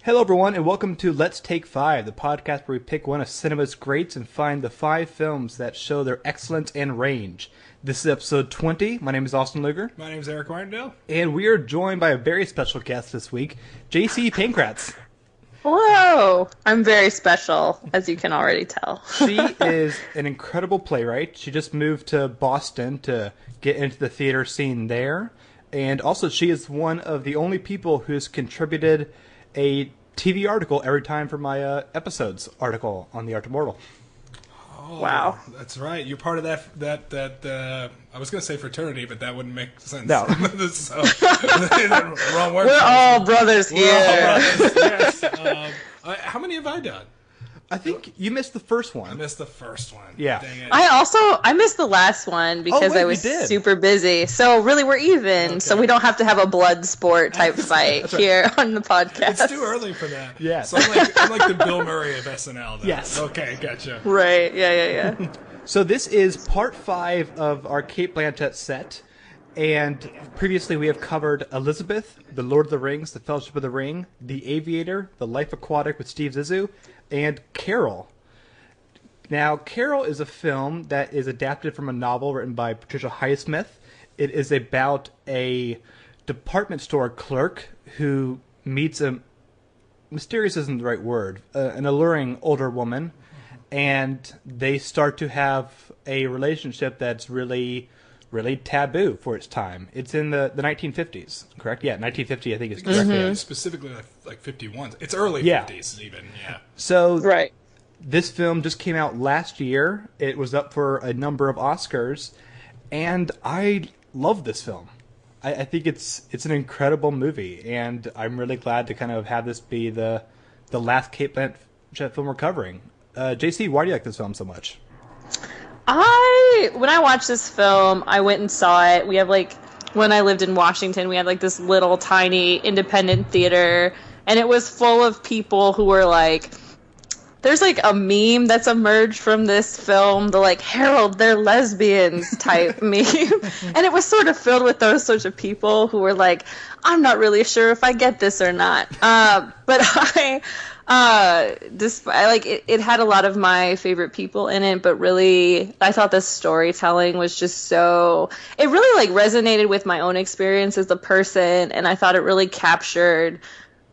Hello, everyone, and welcome to Let's Take Five, the podcast where we pick one of cinema's greats and find the 5 films that show their excellence and range. This is episode 20. My name is Austin Luger. My name is Ray Martindale. And we are joined by a very special guest this week, J.C. Pankratz. Hello! I'm very special, as you can already tell. She is an incredible playwright. She just moved to Boston to get into the theater scene there. And also, she is one of the only people who's contributed a TV article every time for my episodes article on the Art of Mortal. Oh, wow. That's right. You're part of that I was going to say fraternity, but that wouldn't make sense. No. So, wrong word. We're all brothers here. We're all brothers, yes. How many have I done? I think you missed the first one. I missed the first one. Yeah. Dang it. I missed the last one because wait, I was we did. super busy. So really we're even. Okay. So we don't have to have a blood sport type fight here on the podcast. It's too early for that. Yeah. So I'm like the Bill Murray of SNL. Then. Yes. Okay, gotcha. Right. Yeah. So this is part 5 of our Cate Blanchett set, and previously we have covered Elizabeth, The Lord of the Rings, The Fellowship of the Ring, The Aviator, The Life Aquatic with Steve Zissou, and Carol. Now, Carol is a film that is adapted from a novel written by Patricia Highsmith. It is about a department store clerk who meets a, mysterious isn't the right word, an alluring older woman, and they start to have a relationship that's really, really taboo for its time. It's in the 1950s, correct? Yeah, 1950 I think is correct. Mm-hmm. Specifically like 51. It's early Yeah. 50s even, yeah. So Right. this film just came out last year. It was up for a number of Oscars, and I love this film. I think it's an incredible movie, and I'm really glad to kind of have this be the last Cate Blanchett film we're covering. JC, why do you like this film so much? When I watched this film, I went and saw it. We have when I lived in Washington, we had this little tiny independent theater, and it was full of people who were there's a meme that's emerged from this film, the Harold, they're lesbians type meme. And it was sort of filled with those sorts of people who were I'm not really sure if I get this or not. But it had a lot of my favorite people in it, but really I thought the storytelling was just it really resonated with my own experience as a person, and I thought it really captured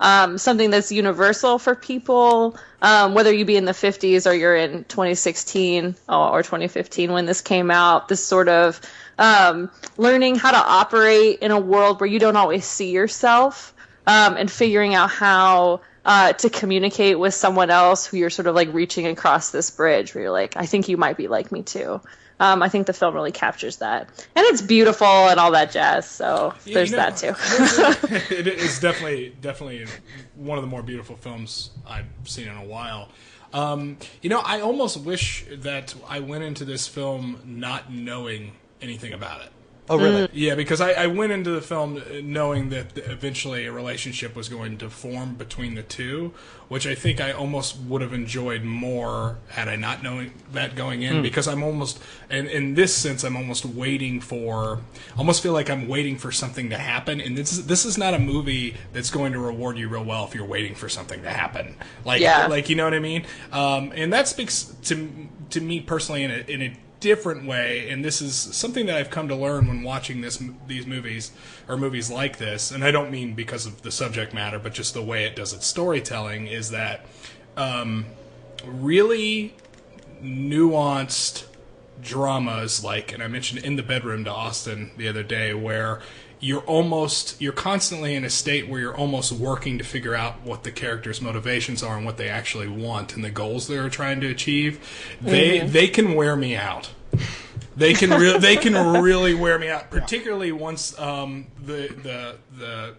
something that's universal for people, whether you be in the 50s or you're in 2016 or 2015 when this came out, this sort of learning how to operate in a world where you don't always see yourself, and figuring out how to communicate with someone else who you're sort of reaching across this bridge where you're I think you might be like me too. I think the film really captures that. And it's beautiful and all that jazz, so there's that too. It is definitely one of the more beautiful films I've seen in a while. I almost wish that I went into this film not knowing anything about it. Oh, really? Yeah, because I went into the film knowing that eventually a relationship was going to form between the two, which I think I almost would have enjoyed more had I not known that going in, because I'm almost, and in this sense, I'm almost almost feel like I'm waiting for something to happen, and this is not a movie that's going to reward you real well if you're waiting for something to happen. You know what I mean? And that speaks to me personally in a different way, and this is something that I've come to learn when watching these movies or movies like this, and I don't mean because of the subject matter, but just the way it does its storytelling, is that really nuanced dramas and I mentioned In the Bedroom to Austin the other day, where you're constantly in a state where you're almost working to figure out what the characters' motivations are and what they actually want and the goals they're trying to achieve. They can wear me out. They can really wear me out, particularly once the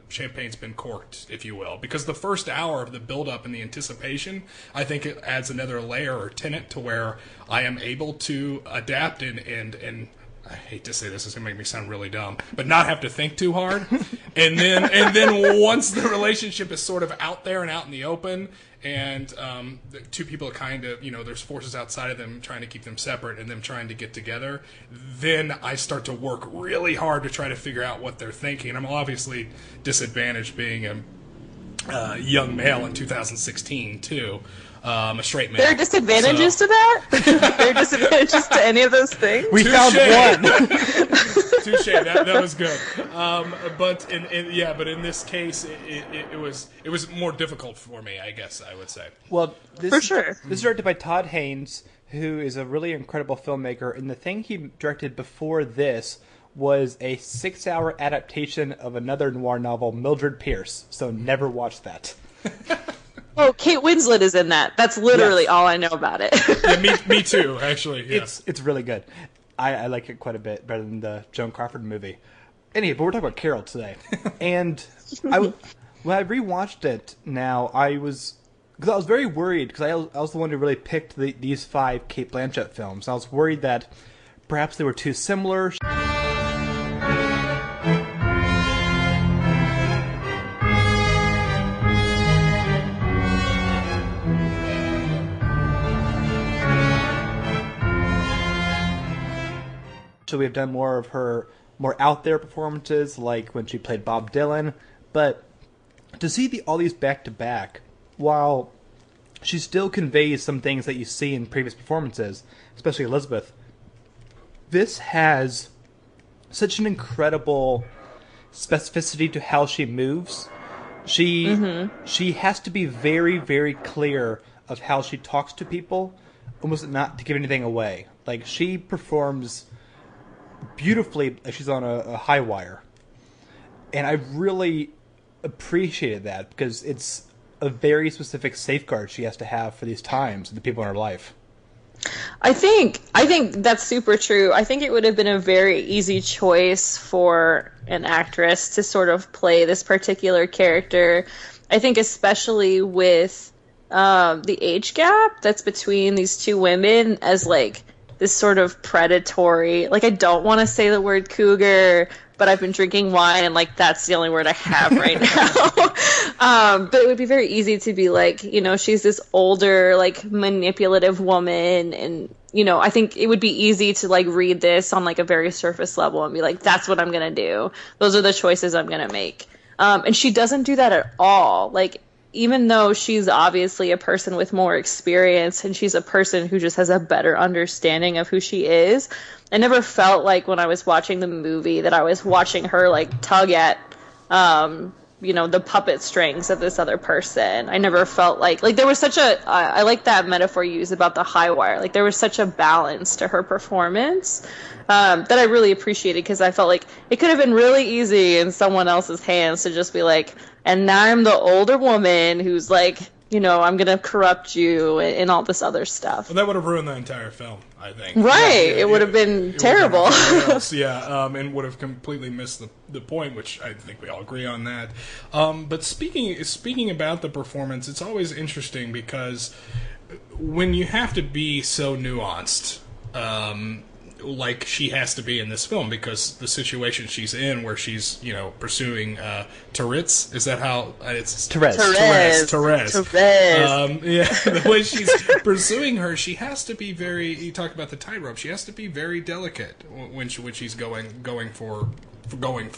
champagne's been corked, if you will, because the first hour of the build-up and the anticipation, I think it adds another layer or tenet to where I am able to adapt and I hate to say this, it's gonna make me sound really dumb, but not have to think too hard. And then once the relationship is sort of out there and out in the open, and the two people are kind of, there's forces outside of them trying to keep them separate and them trying to get together, then I start to work really hard to try to figure out what they're thinking. I'm obviously disadvantaged being young male in 2016 too. A straight male. There are disadvantages to that? There are disadvantages to any of those things? We found one. Touche. That was good. But in this case, it was more difficult for me, I guess I would say. Well, for sure. This is directed by Todd Haynes, who is a really incredible filmmaker, and the thing he directed before this was a 6-hour adaptation of another noir novel, Mildred Pierce. So never watched that. Oh, Kate Winslet is in that. That's literally all I know about it. Yeah, me too, actually. Yeah. It's really good. I like it quite a bit, better than the Joan Crawford movie. Anyway, but we're talking about Carol today. And when I rewatched it now, because I was very worried, because I was the one who really picked these 5 Cate Blanchett films. I was worried that perhaps they were too similar. So we have done more of her more out there performances, like when she played Bob Dylan. But to see all these back to back, while she still conveys some things that you see in previous performances, especially Elizabeth, this has such an incredible specificity to how she moves. She has to be very, very clear of how she talks to people, almost not to give anything away. Like, she performs beautifully like she's on a high wire. And I really appreciated that, because it's a very specific safeguard she has to have for these times and the people in her life. I think that's super true. I think it would have been a very easy choice for an actress to sort of play this particular character. I think especially with the age gap that's between these two women, as like this sort of predatory, like, I don't want to say the word cougar, but I've been drinking wine and like that's the only word I have right now. But it would be very easy to be like, you know, she's this older, like, manipulative woman, and, you know, I think it would be easy to like read this on like a very surface level and be like, that's what I'm gonna do, those are the choices I'm gonna make. And she doesn't do that at all. Like, even though she's obviously a person with more experience and she's a person who just has a better understanding of who she is, I never felt like when I was watching the movie that I was watching her like tug at, you know, the puppet strings of this other person. I never felt like there was such a, I like that metaphor you use about the high wire. Like, there was such a balance to her performance that I really appreciated, because I felt like it could have been really easy in someone else's hands to just be like, and now I'm the older woman who's like, you know, I'm going to corrupt you and all this other stuff. Well, that would have ruined the entire film, I think. Right. Yeah, it would have been terrible. And would have completely missed the point, which I think we all agree on that. But speaking about the performance, it's always interesting because when you have to be so nuanced, like she has to be in this film, because the situation she's in, where she's, you know, pursuing Tourette's. Is that how it's Therese? The way she's pursuing her, she has to be very. You talk about the tightrope. She has to be very delicate when she's going for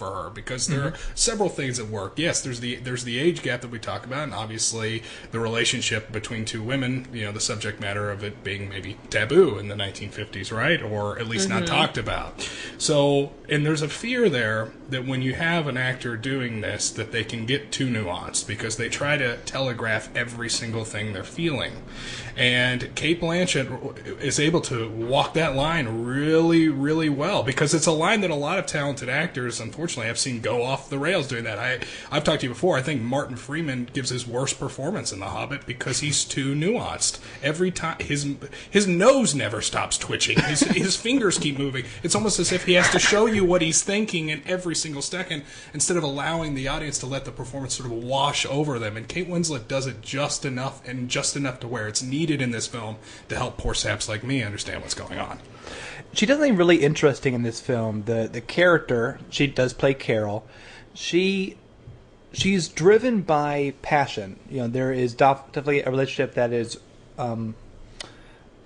her, because there are several things at work. Yes, there's the age gap that we talk about, and obviously the relationship between two women, you know, the subject matter of it being maybe taboo in the 1950s, right? Or at least not talked about. So, and there's a fear there that when you have an actor doing this, that they can get too nuanced, because they try to telegraph every single thing they're feeling. And Cate Blanchett is able to walk that line really, really well, because it's a line that a lot of talented actors, unfortunately, I've seen go off the rails doing that. I've talked to you before. I think Martin Freeman gives his worst performance in The Hobbit because he's too nuanced. Every time his nose never stops twitching. His fingers keep moving. It's almost as if he has to show you what he's thinking in every single second, instead of allowing the audience to let the performance sort of wash over them. And Kate Winslet does it just enough to where it's needed in this film to help poor saps like me understand what's going on. She does something really interesting in this film. The character, she does play Carol. She's driven by passion. You know, there is definitely a relationship that is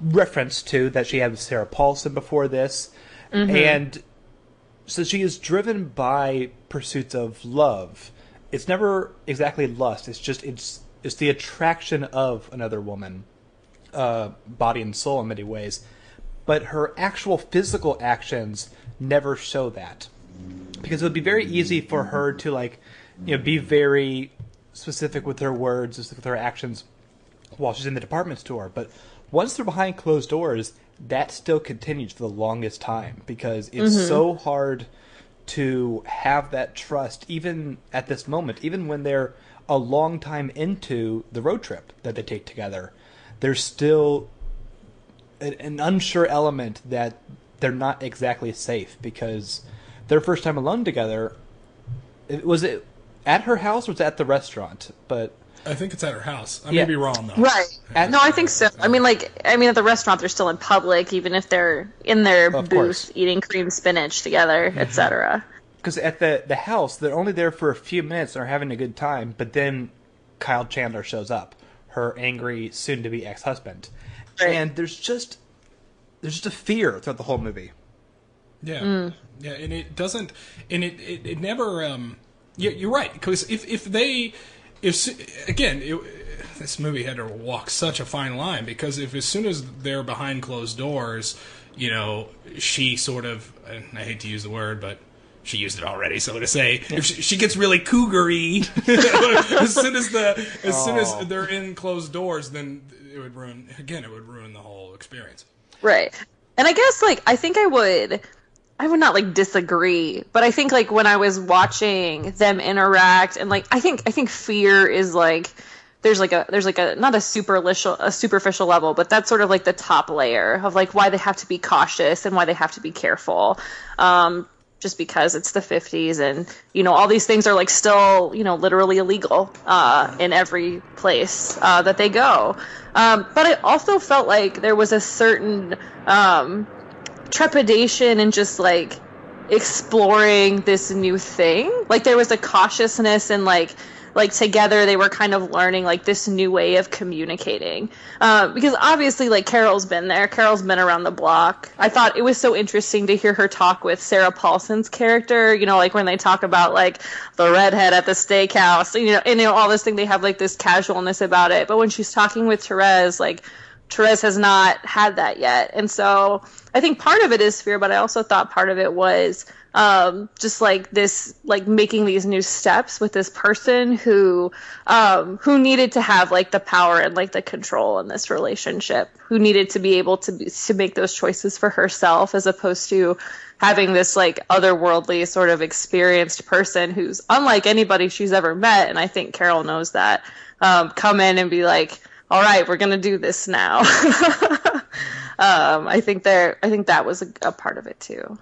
referenced to that she had with Sarah Paulson before this, and so she is driven by pursuits of love, it's never exactly lust. It's just it's the attraction of another woman, body and soul in many ways, but her actual physical actions never show that, because it would be very easy for her to like, be very specific with her words, with her actions while she's in the department store. But once they're behind closed doors, that still continues for the longest time, because it's so hard to have that trust, even at this moment, even when they're a long time into the road trip that they take together. There's still an unsure element that they're not exactly safe, because their first time alone together, was it at her house or was it at the restaurant? But I think it's at her house. I may be wrong, though. Right. No, I think so. I mean, at the restaurant, they're still in public, even if they're in their booth eating cream spinach together, etc. Because at the house, they're only there for a few minutes and are having a good time, but then Kyle Chandler shows up, her angry, soon-to-be ex-husband. Right. And there's just a fear throughout the whole movie. Yeah. Yeah, and it doesn't... And it never... yeah, you're right, because this movie had to walk such a fine line, because if as soon as they're behind closed doors, she sort of, and I hate to use the word, but she used it already, so to say, if she gets really cougar-y, as soon as they're in closed doors, then it would ruin the whole experience. Right. And I guess, I think I would not disagree, but I think when I was watching them interact, and I think fear is there's a not a superficial level, but that's sort of the top layer of why they have to be cautious and why they have to be careful. Just because it's the 50s and all these things are still literally illegal in every place that they go. But I also felt like there was a certain trepidation in just exploring this new thing. There was a cautiousness and together they were kind of learning this new way of communicating, because obviously Carol's been around the block. I thought it was so interesting to hear her talk with Sarah Paulson's character, when they talk about the redhead at the steakhouse, and all this thing, they have this casualness about it, but when she's talking with Therese, Therese has not had that yet. And so I think part of it is fear, but I also thought part of it was just this, making these new steps with this person who needed to have the power and the control in this relationship, who needed to be able to make those choices for herself, as opposed to having this otherworldly sort of experienced person who's unlike anybody she's ever met. And I think Carol knows that, come in and be all right, we're going to do this now. I think that was a part of it too.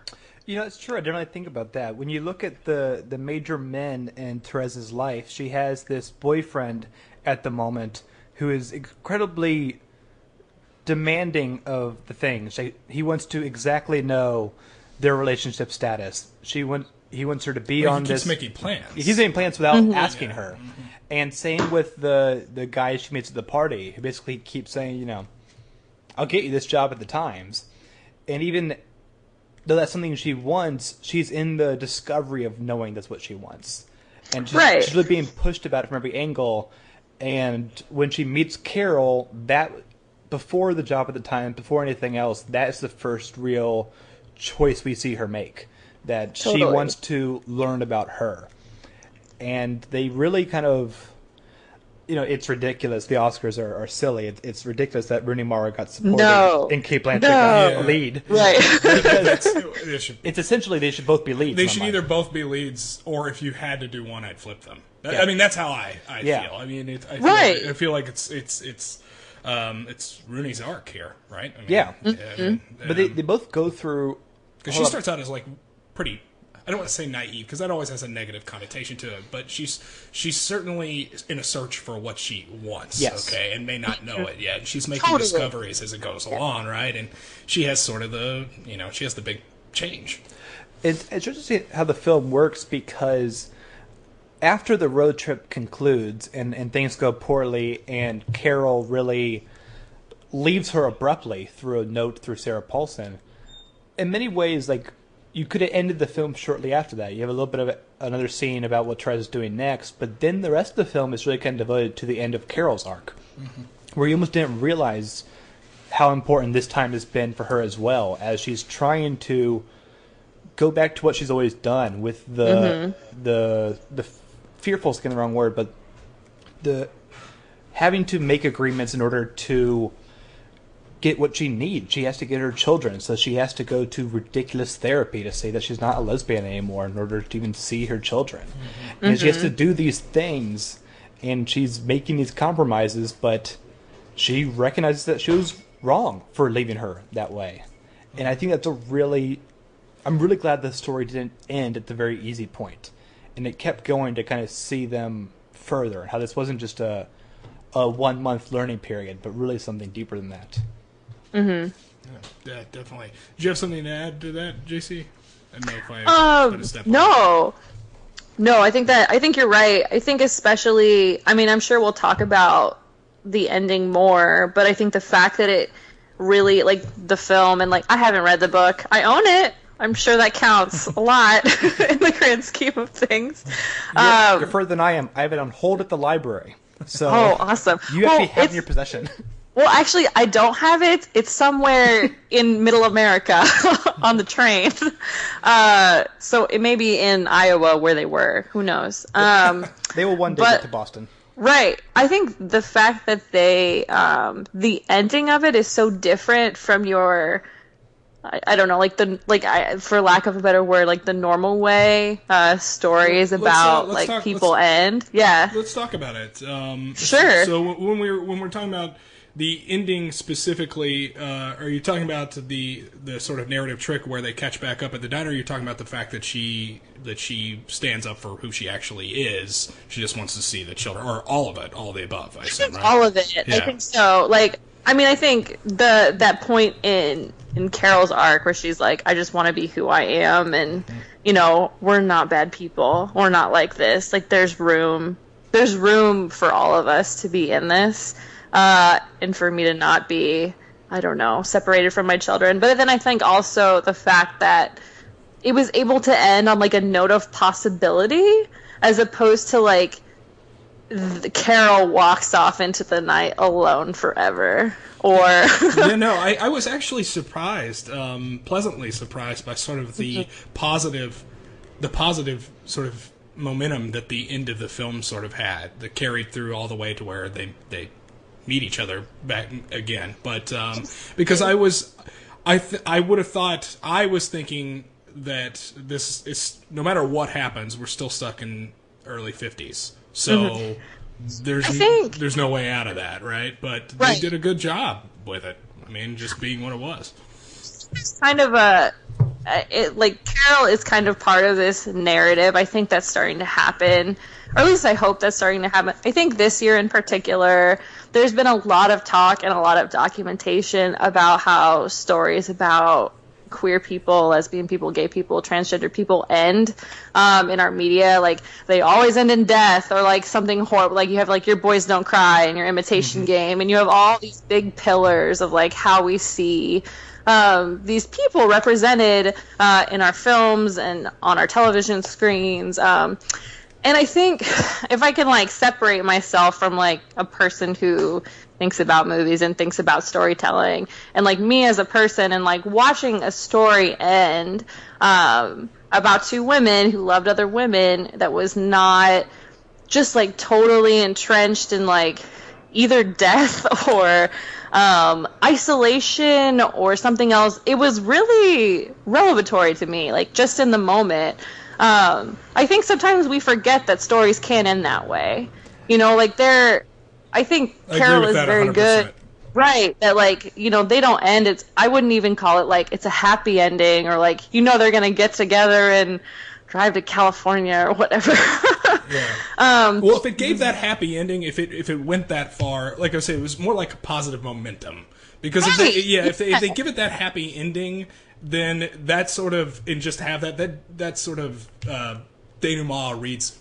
It's true. I didn't really think about that. When you look at the major men in Therese's life, she has this boyfriend at the moment who is incredibly demanding of the things. He wants to exactly know their relationship status. He wants her to be on this. He's making plans. He's making plans without asking her. Mm-hmm. And same with the guy she meets at the party, who basically keeps saying, I'll get you this job at the Times. And even though that's something she wants, she's in the discovery of knowing that's what she wants. And she's really being pushed about it from every angle. And when she meets Carol, that before the job at the Times, before anything else, that is the first real choice we see her make. That she wants to learn about her. And they really kind of, it's ridiculous. The Oscars are silly. It's ridiculous that Rooney Mara got supported and Cate Blanchett got lead. Right. It's essentially they should both be leads. They should either both be leads, or if you had to do one, I'd flip them. Yeah. I mean, that's how I feel. I mean, I feel like it's Rooney's arc here, right? I mean, but they both go through. Because she starts out as pretty. I don't want to say naive, because that always has a negative connotation to it, but she's certainly in a search for what she wants, okay, and may not know it yet. She's making discoveries as it goes along, right? And she has sort of the big change. It's interesting how the film works, because after the road trip concludes and things go poorly, and Carol really leaves her abruptly through a note through Sarah Paulson, in many ways, you could have ended the film shortly after that. You have a little bit of another scene about what Therese is doing next, but then the rest of the film is really kind of devoted to the end of Carol's arc, where you almost didn't realize how important this time has been for her as well, as she's trying to go back to what she's always done with the fearful is the wrong word, but the having to make agreements in order to get what she needs. She has to get her children, so she has to go to ridiculous therapy to say that she's not a lesbian anymore in order to even see her children. And she has to do these things, and she's making these compromises, but she recognizes that she was wrong for leaving her that way. And I think that's I'm really glad the story didn't end at the very easy point, and it kept going to kind of see them further, and how this wasn't just a 1 month learning period, but really something deeper than that. Yeah, definitely. Do you have something to add to that, JC? I don't know if I put a step no. No, I think you're right. I think especially, I mean, I'm sure we'll talk about the ending more, but I think the fact that it really, like, the film, and, like, I haven't read the book. I own it. I'm sure that counts a lot in the grand scheme of things. You're further than I am. I have it on hold at the library. So awesome. You actually have it in your possession. Well, actually, I don't have it. It's somewhere in Middle America on the train. So it may be in Iowa where they were. Who knows? They will one day get to Boston. Right. I think the fact that the ending of it is so different from your, I don't know, for lack of a better word, like the normal way stories about people end. Yeah. Let's talk about it. Sure. So when we're talking about the ending specifically, are you talking about the sort of narrative trick where they catch back up at the diner? Or are you talking about the fact that she stands up for who she actually is? She just wants to see the children, or all of it, all of the above, I assume, right? All of it. Yeah. I think so. Like, I mean, I think that point in Carol's arc where she's like, I just want to be who I am, and you know, we're not bad people. We're not like this. Like, there's room for all of us to be in this. And for me to not be, I don't know, separated from my children. But then I think also the fact that it was able to end on, like, a note of possibility, as opposed to, like, Carol walks off into the night alone forever. Or I was actually surprised, pleasantly surprised by sort of the positive sort of momentum that the end of the film sort of had, that carried through all the way to where they meet each other back again. But because I would have thought, I was thinking that this is, no matter what happens, we're still stuck in early 50s. So there's no way out of that, right? But they did a good job with it. I mean, just being what it was. It's kind of like, Carol is kind of part of this narrative. I think that's starting to happen, or at least I hope that's starting to happen. I think this year in particular, there's been a lot of talk and a lot of documentation about how stories about queer people, lesbian people, gay people, transgender people end in our media. Like, they always end in death, or like something horrible. Like, you have like Your Boys Don't Cry and Your Imitation Game, and you have all these big pillars of like how we see these people represented in our films and on our television screens. And I think if I can, like, separate myself from, like, a person who thinks about movies and thinks about storytelling, and, like, me as a person, and, like, watching a story end about two women who loved other women that was not just, like, totally entrenched in, like, either death or isolation or something else, it was really revelatory to me, like, just in the moment. I think sometimes we forget that stories can end that way. You know, like, I think Carol is very 100%. Good. Right. That, like, you know, they don't end. I wouldn't even call it, like, it's a happy ending, or, like, you know, they're going to get together and drive to California or whatever. Yeah. Well, if it gave that happy ending, if it went that far, like I say, it was more like a positive momentum. Because if they give it that happy ending, then that sort of, and just have that sort of denouement reads,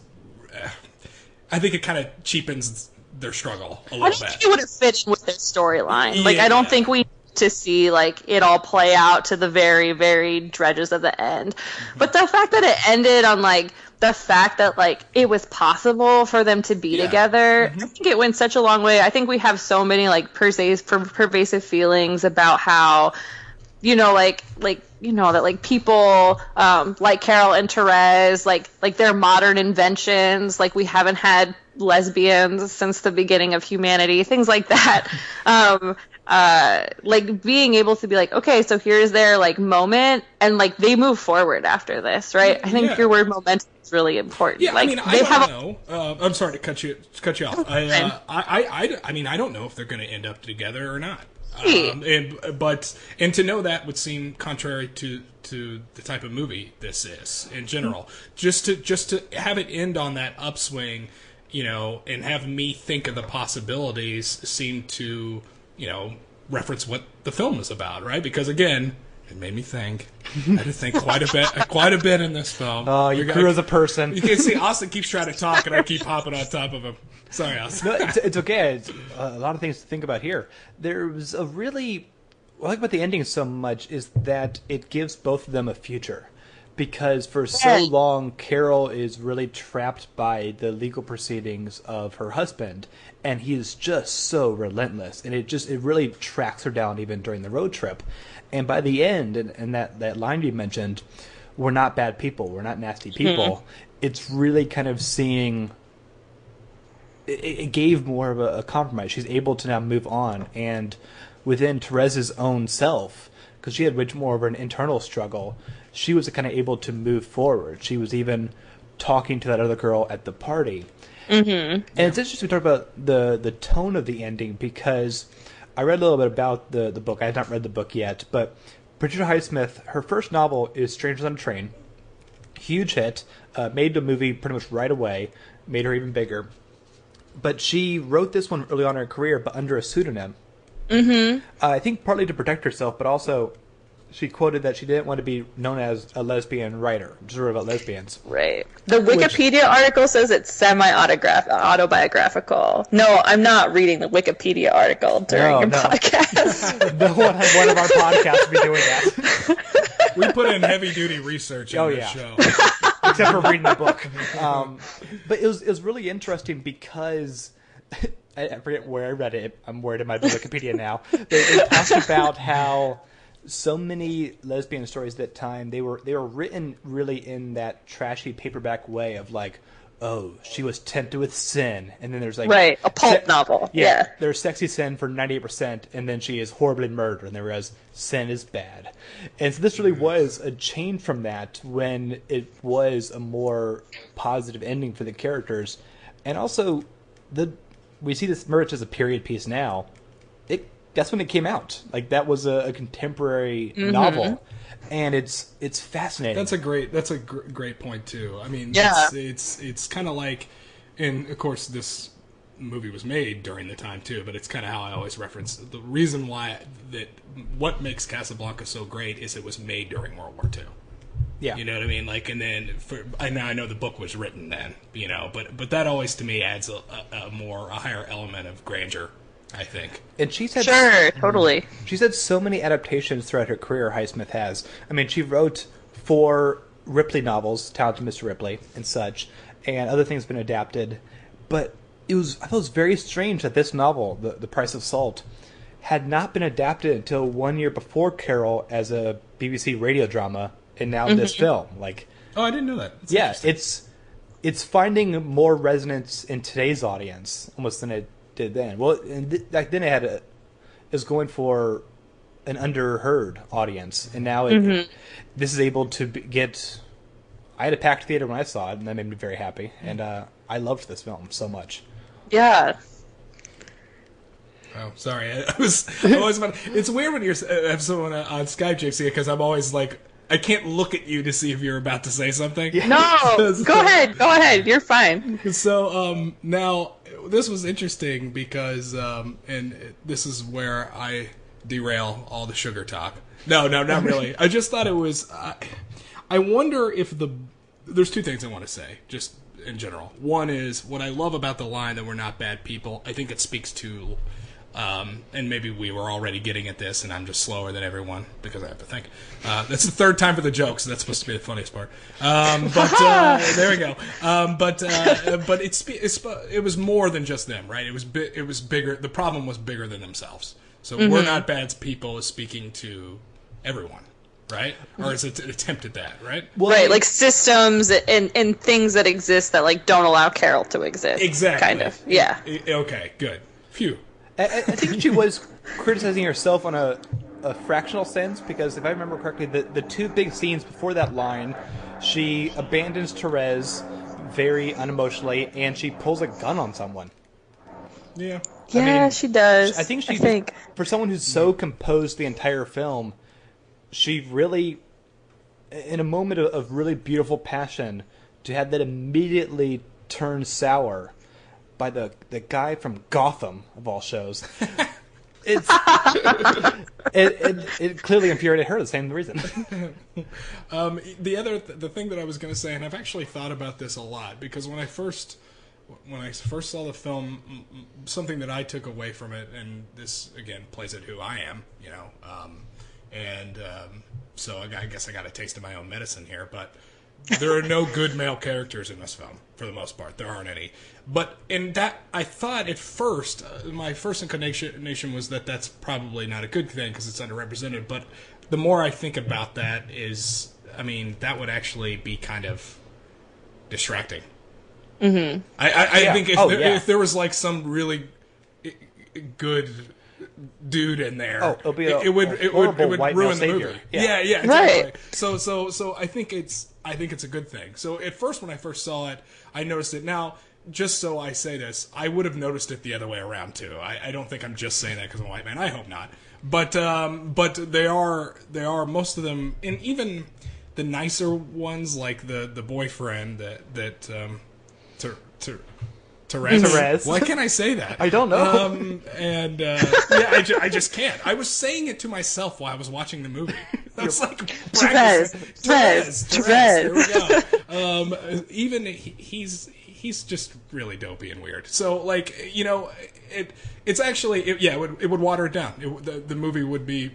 I think it kind of cheapens their struggle a little bit. I think it would have fit in with their storyline. Like, I don't think we to see like it all play out to the very, very dredges of the end. But the fact that it ended on like the fact that like it was possible for them to be together, I think it went such a long way. I think we have so many like pervasive feelings about how, you know, that like people like Carol and Therese, like they're modern inventions, like we haven't had lesbians since the beginning of humanity, things like that. Like being able to be like, okay, so here's their like moment, and like they move forward after this, right? I think your word momentum is really important. Yeah, like, I mean, I don't know. I'm sorry to cut you off. I mean, I don't know if they're going to end up together or not. And to know that would seem contrary to the type of movie this is in general. Just to have it end on that upswing, you know, and have me think of the possibilities seem to, you know, reference what the film is about, right? Because again, it made me think. I had to think quite a bit in this film. Oh, you grew as a person. You can see Austin keeps trying to talk, and I keep hopping on top of him. Sorry, Austin. No, it's okay. It's a lot of things to think about here. There's a really... What I like about the ending so much is that it gives both of them a future. Because for so long, Carol is really trapped by the legal proceedings of her husband, and he is just so relentless, and it really tracks her down even during the road trip. And by the end, and that line you mentioned, we're not bad people, we're not nasty people, it's really kind of seeing... It gave more of a compromise. She's able to now move on, and within Therese's own self, because she had much more of an internal struggle, she was kind of able to move forward. She was even talking to that other girl at the party. And it's interesting to talk about the tone of the ending, because I read a little bit about the book. I have not read the book yet, but Patricia Highsmith, her first novel is Strangers on a Train. Huge hit. Made the movie pretty much right away. Made her even bigger. But she wrote this one early on in her career, but under a pseudonym. I think partly to protect herself, but also she quoted that she didn't want to be known as a lesbian writer, just wrote about lesbians. Right. The Wikipedia article says it's semi-autobiographical. No, I'm not reading the Wikipedia article during your podcast. No one of our podcasts would be doing that. We put in heavy-duty research in this show. Except for reading the book. But it was really interesting because... I forget where I read it. I'm worried it might be Wikipedia now. They talked about how so many lesbian stories at that time, they were written really in that trashy paperback way of like, oh, she was tempted with sin, and then there's like a pulp novel. Yeah, there's sexy sin for 98%, and then she is horribly murdered, and whereas sin is bad. And so this really was a change from that when it was a more positive ending for the characters, and also we see this merged as a period piece now. That's when it came out. Like that was a contemporary novel, and it's fascinating. That's a great point too. I mean, it's kind of like, and of course this movie was made during the time too. But it's kind of how I always reference the reason why what makes Casablanca so great is it was made during World War II. Yeah, you know what I mean. Like, and then I know the book was written then, you know, but that always to me adds a higher element of grandeur, I think. And she's had totally. She's had so many adaptations throughout her career. Highsmith has. I mean, she wrote 4 Ripley novels, Talented Mr. Ripley and such, and other things have been adapted. But I thought it was very strange that this novel, The Price of Salt, had not been adapted until 1 year before Carol as a BBC radio drama. And now this film, like, I didn't know that. It's finding more resonance in today's audience almost than it did then. Well, back then it was going for an underheard audience, and now this is able to get. I had a packed theater when I saw it, and that made me very happy. And I loved this film so much. Yeah. Oh, sorry. It's weird when you have someone on Skype, JC, because I'm always like. I can't look at you to see if you're about to say something. No, go ahead. You're fine. So now this was interesting because, and this is where I derail all the sugar talk. No, not really. I just thought it was. I wonder if there's 2 things I want to say, just in general. One is what I love about the line that we're not bad people. I think it speaks to And maybe we were already getting at this, and I'm just slower than everyone because I have to think. That's the third time for the joke, so that's supposed to be the funniest part. But there we go. But it was more than just them, right? It was bigger. The problem was bigger than themselves. So We're Not Bad People is speaking to everyone, right? Or is it an attempt at that, right? Well, right, like systems and things that exist that like don't allow Carol to exist. Exactly. Kind of. Yeah. Okay. Good. Phew. I think she was criticizing herself on a fractional sense, because if I remember correctly, the two big scenes before that line, she abandons Therese very unemotionally, and she pulls a gun on someone. Yeah. Yeah, I mean, she does. I think for someone who's so composed the entire film, she really, in a moment of really beautiful passion, to have that immediately turn sour by the guy from Gotham, of all shows. It clearly infuriated her the same reason. The thing that I was going to say, and I've actually thought about this a lot, because when I first saw the film, something that I took away from it, and this again plays at who I am, so I guess I got a taste of my own medicine here, but there are no good male characters in this film, for the most part. There aren't any. But in that, I thought at first, my first inclination was that that's probably not a good thing because it's underrepresented. But the more I think about that is, I mean, that would actually be kind of distracting. Mm-hmm. I think if there was like some really good dude in there, it would ruin the movie. Yeah, exactly. Right. So I think it's a good thing. So at first, when I first saw it, I noticed it. Now, just so I say this, I would have noticed it the other way around too. I don't think I'm just saying that because I'm a white man. I hope not. But they are most of them, and even the nicer ones, like the boyfriend that Therese. Why can't I say that? I don't know. I just can't. I was saying it to myself while I was watching the movie. I was like, Therese. There we go. Even he's just really dopey and weird. So like, it's actually it would water it down. The movie would be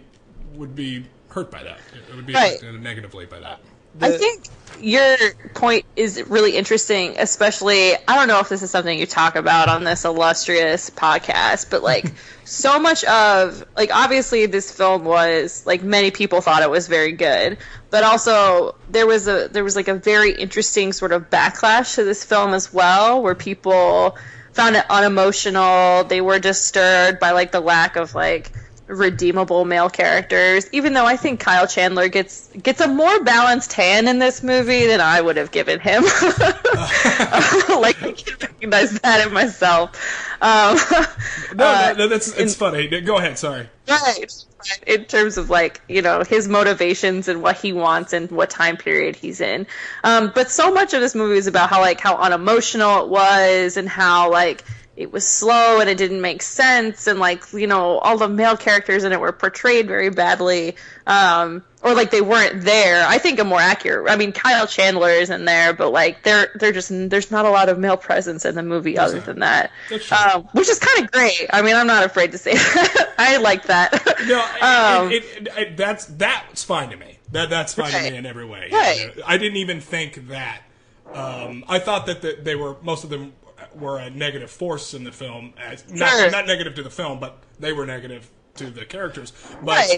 hurt by that. It would be affected negatively by that. I think your point is really interesting, especially, I don't know if this is something you talk about on this illustrious podcast, but like so much of, like, obviously this film was, like, many people thought it was very good, but also there was like a very interesting sort of backlash to this film as well, where people found it unemotional. They were disturbed by like the lack of like redeemable male characters, even though I think Kyle Chandler gets a more balanced hand in this movie than I would have given him. Like, I can recognize that in myself. It's funny. Go ahead, sorry. Right. In terms of like, his motivations and what he wants and what time period he's in. But so much of this movie is about how unemotional it was, and how like it was slow and it didn't make sense, and like, all the male characters in it were portrayed very badly, or like they weren't there. I think a more accurate, I mean, Kyle Chandler is in there, but like they're just, there's not a lot of male presence in the movie other than that, which is kind of great. I mean, I'm not afraid to say that. I like that. No, that's fine to me. That's fine to me in every way. Right. I didn't even think that. I thought that they were, most of them were a negative force in the film, not negative to the film, but they were negative to the characters. But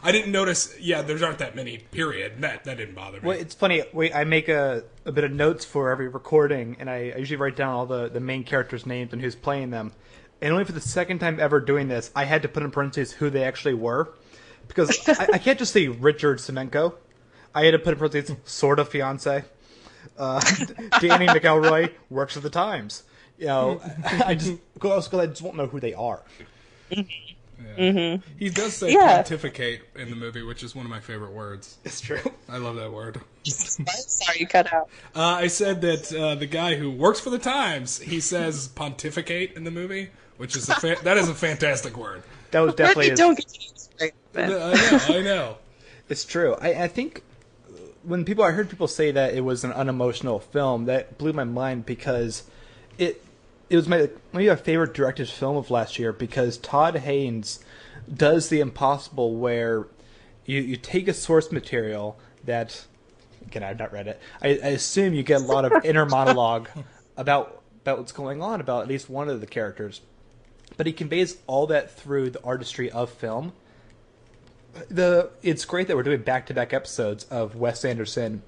I didn't notice. There aren't that many. Period. That didn't bother me. Well, it's funny. I make a bit of notes for every recording, and I usually write down all the main characters' names and who's playing them. And only for the second time ever doing this, I had to put in parentheses who they actually were, because I can't just say Richard Semenko. I had to put in parentheses sort of fiance. Danny McElroy works at the Times. I just won't know who they are. Yeah. Mm-hmm. He does say pontificate in the movie, which is one of my favorite words. It's true. I love that word. Sorry, you cut out. I said that the guy who works for the Times, he says pontificate in the movie, which is that is a fantastic word. That was definitely don't get to use it. I know. It's true. I think when I heard people say that it was an unemotional film, that blew my mind, because it was maybe my favorite director's film of last year because Todd Haynes does the impossible where you take a source material that, again, I've not read it. I assume you get a lot of inner monologue about what's going on about at least one of the characters, but he conveys all that through the artistry of film. It's great that we're doing back-to-back episodes of Wes Anderson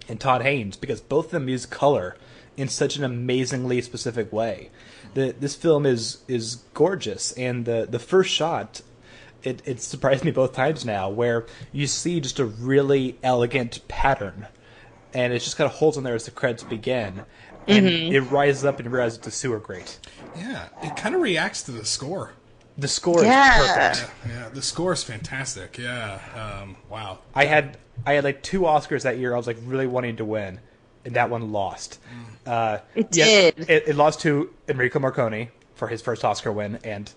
and Todd Haynes because both of them use color in such an amazingly specific way. This film is gorgeous, and the first shot, it surprised me both times now, where you see just a really elegant pattern, and it just kind of holds on there as the credits begin, and it rises up and you realize the Zissou are great. Yeah, it kind of reacts to the score. The score is perfect. Yeah, the score is fantastic. Yeah, wow. I had like 2 Oscars that year I was like really wanting to win, and that one lost. It did. It lost to Enrico Morricone for his first Oscar win, and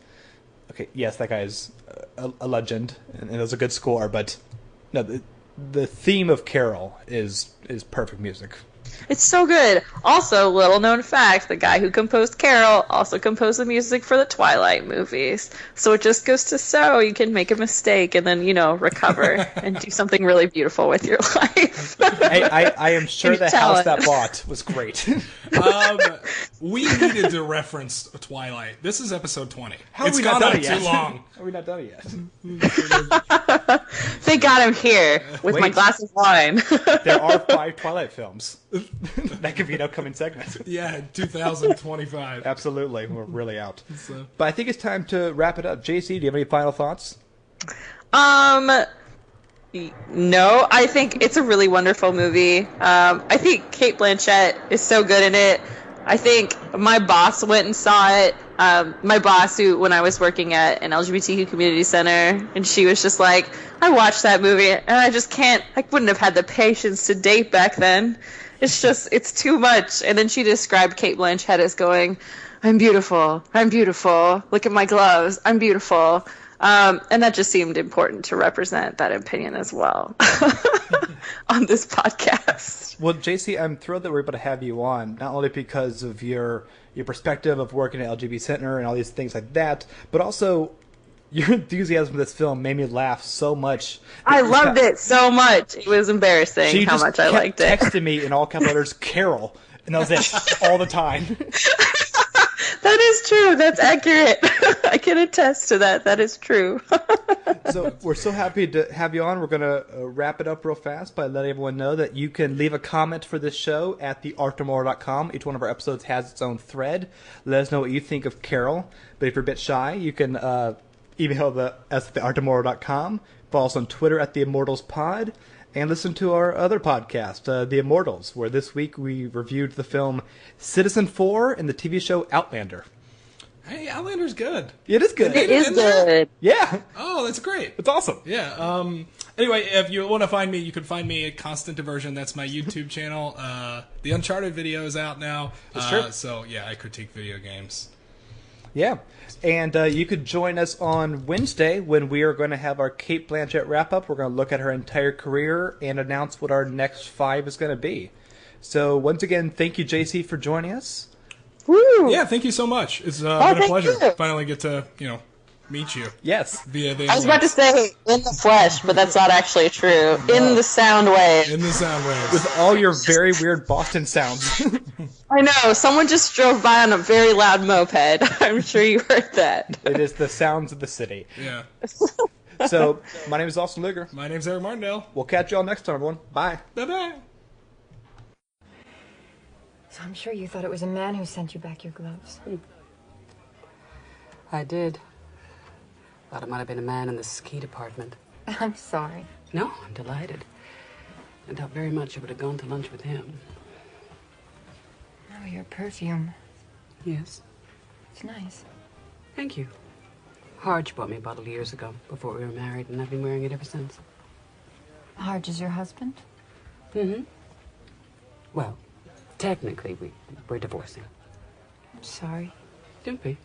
okay, yes, that guy is a legend, and it was a good score, but no, the theme of Carol is perfect music. It's so good. Also, little known fact, the guy who composed Carol also composed the music for the Twilight movies. So it just goes to show you can make a mistake and then, recover and do something really beautiful with your life. I am sure the house that bought was great. We needed to reference Twilight. This is episode 20. It's gone on too long. Are we not done yet? Thank God I'm here with my glass of wine. There are 5 Twilight films. That could be an upcoming segment. Yeah, 2025. Absolutely. We're really out. But I think it's time to wrap it up. JC, do you have any final thoughts? No, I think it's a really wonderful movie. I think Cate Blanchett is so good in it. I think my boss went and saw it. My boss, who when I was working at an LGBTQ community center, and she was just like, I watched that movie, and I wouldn't have had the patience to date back then. It's too much. And then she described Cate Blanchett as going, I'm beautiful, look at my gloves, I'm beautiful. And that just seemed important to represent that opinion as well on this podcast. Well, JC, I'm thrilled that we're able to have you on, not only because of your perspective of working at LGBT Center and all these things like that, but also your enthusiasm for this film made me laugh so much. I loved it so much. It was embarrassing how much I liked it. She just texted me in all capital letters, Carol, and that was it all the time. That is true. That's accurate. I can attest to that. That is true. So we're so happy to have you on. We're going to wrap it up real fast by letting everyone know that you can leave a comment for this show at theartofmore.com. Each one of our episodes has its own thread. Let us know what you think of Carol. But if you're a bit shy, you can email us at theartofmore.com. Follow us on Twitter at @theimmortalspod. And listen to our other podcast, The Immortals, where this week we reviewed the film Citizen 4 and the TV show Outlander. Hey, Outlander's good. It is good. It is good. Yeah. Oh, that's great. It's awesome. Yeah. Anyway, if you want to find me, you can find me at Constant Diversion. That's my YouTube channel. The Uncharted video is out now. That's true. So, yeah, I critique video games. Yeah. And you could join us on Wednesday when we are going to have our Cate Blanchett wrap-up. We're going to look at her entire career and announce what our next 5 is going to be. So, once again, thank you, JC, for joining us. Woo! Yeah, thank you so much. It's been a pleasure. You. Finally get to, meet you. Yes. Via the I was about to say in the flesh, but that's not actually true. In the sound wave. In the sound waves. With all your very weird Boston sounds. I know. Someone just drove by on a very loud moped. I'm sure you heard that. It is the sounds of the city. Yeah. So, my name is Austin Luger. My name's Ray Martindale. We'll catch you all next time, everyone. Bye. Bye-bye. So I'm sure you thought it was a man who sent you back your gloves. I did. Thought it might have been a man in the ski department. I'm sorry. No, I'm delighted. I doubt very much I would have gone to lunch with him. Oh, your perfume. Yes. It's nice. Thank you. Harge bought me a bottle years ago, before we were married, and I've been wearing it ever since. Harge is your husband? Mm-hmm. Well, technically, we're divorcing. I'm sorry. Don't be.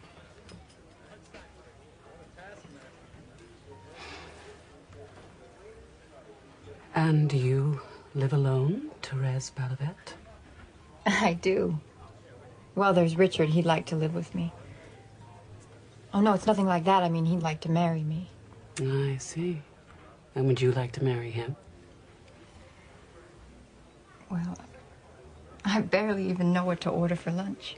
And you live alone, Therese Balavette? I do. Well, there's Richard. He'd like to live with me. Oh, no, it's nothing like that. I mean, he'd like to marry me. I see. And would you like to marry him? Well, I barely even know what to order for lunch.